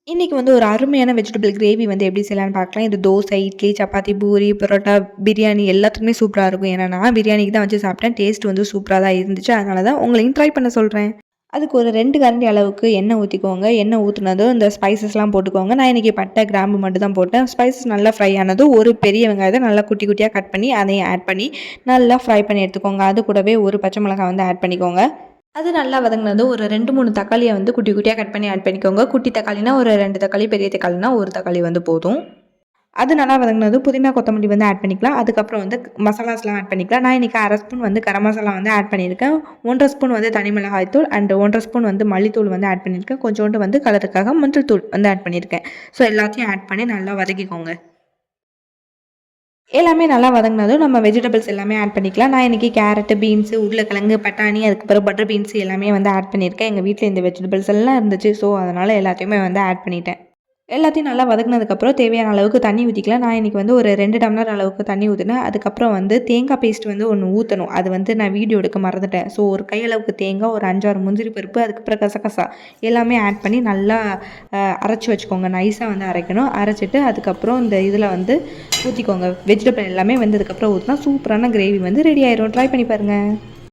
இன்றைக்கி வந்து ஒரு அருமையான வெஜிடபிள் கிரேவி வந்து எப்படி செய்யலான்னு பார்க்கலாம். இது தோசை, இட்லி, சப்பாத்தி, பூரி, பரோட்டா, பிரியாணி எல்லாத்துக்குமே சூப்பரா இருக்கும். ஏன்னா நான் பிரியாணிக்கு தான் வச்சு சாப்பிட்டேன். டேஸ்ட் வந்து சூப்பரா தான் இருந்துச்சு. அதனால தான் உங்களையும் ட்ரை பண்ண சொல்கிறேன். அதுக்கு ஒரு 2 கரண்டி அளவுக்கு எண்ணெய் ஊற்றிக்கோங்க. எண்ணெய் ஊற்றுனதும் இந்த ஸ்பைசஸ்லாம் போட்டுக்கோங்க. நான் இன்றைக்கி பட்டை, கிராம்பு மட்டும் தான் போட்டேன். ஸ்பைசஸ் நல்லா ஃப்ரை ஆனதும் ஒரு பெரிய வெங்காயத்தை நல்லா குட்டி குட்டியாக கட் பண்ணி அதையும் ஆட் பண்ணி நல்லா ஃப்ரை பண்ணி எடுத்துக்கோங்க. அது கூடவே ஒரு பச்சை மிளகாய் வந்து ஆட் பண்ணிக்கோங்க. அது நல்லா வதங்கினதும் ஒரு 2, 3 தக்காளிய வந்து குட்டி குட்டியா கட் பண்ணி ஆட் பண்ணிக்கோங்க. குட்டி தக்காளினா ஒரு 2 தக்காளி, பெரிய தக்காளினா 1 தக்காளி வந்து போதும். அது நல்லா வதங்கினதும் புதினா, கொத்தமல்லி வந்து ஆட் பண்ணிக்கலாம். அதுக்கப்புறம் வந்து மசாலாஸ்லாம் ஆட் பண்ணிக்கலாம். நான் இன்றைக்கி 1/2 ஸ்பூன் வந்து கரம் மசாலா வந்து ஆட் பண்ணியிருக்கேன். 1 1/2 ஸ்பூன் வந்து தனி மிளகாய் தூள் அண்ட் 1 1/2 ஸ்பூன் வந்து மல்லித்தூள் வந்து ஆட் பண்ணியிருக்கேன். கொஞ்சோண்டு வந்து கலருக்காக மஞ்சள் தூள் வந்து ஆட் பண்ணியிருக்கேன். ஸோ எல்லாத்தையும் ஆட் பண்ணி நல்லா வதக்கிக்கோங்க. எல்லாமே நல்லா வதங்கினதும் நம்ம வெஜிடபிள்ஸ் எல்லாமே ஆட் பண்ணிக்கலாம். நான் இன்றைக்கி கேரட்டு, பீன்ஸு, உருளைக்கிழங்கு, பட்டாணி, அதுக்கப்புறம் பட்டர் பீன்ஸ் எல்லாமே வந்து ஆட் பண்ணியிருக்கேன். எங்கள் வீட்டில் இந்த வெஜிடபிள்ஸ் எல்லாம் இருந்துச்சு. ஸோ அதனால் எல்லாத்தையுமே வந்து ஆட் பண்ணிட்டேன். எல்லாத்தையும் நல்லா வதக்குனதுக்கப்புறம் தேவையான அளவுக்கு தண்ணி ஊற்றிக்கலாம். நான் இன்றைக்கி வந்து ஒரு 2 டம்ளர் அளவுக்கு தண்ணி ஊற்றினேன். அதுக்கப்புறம் வந்து தேங்காய் பேஸ்ட் வந்து ஒன்று ஊற்றணும். அது வந்து நான் வீடியோ எடுக்க மறந்துட்டேன். ஸோ ஒரு கை அளவுக்கு தேங்காய், ஒரு 5, 6 முந்திரி பருப்பு, அதுக்கப்புறம் கசகசா எல்லாமே ஆட் பண்ணி நல்லா அரைச்சி வச்சுக்கோங்க. நைஸாக வந்து அரைக்கணும். அரைச்சிட்டு அதுக்கப்புறம் இந்த இதில் வந்து ஊற்றிக்கோங்க. வெஜிடபிள் எல்லாமே வெந்ததுக்கப்புறம் ஊற்றினா சூப்பரான கிரேவி வந்து ரெடி ஆயிரும். ட்ரை பண்ணி பாருங்கள்.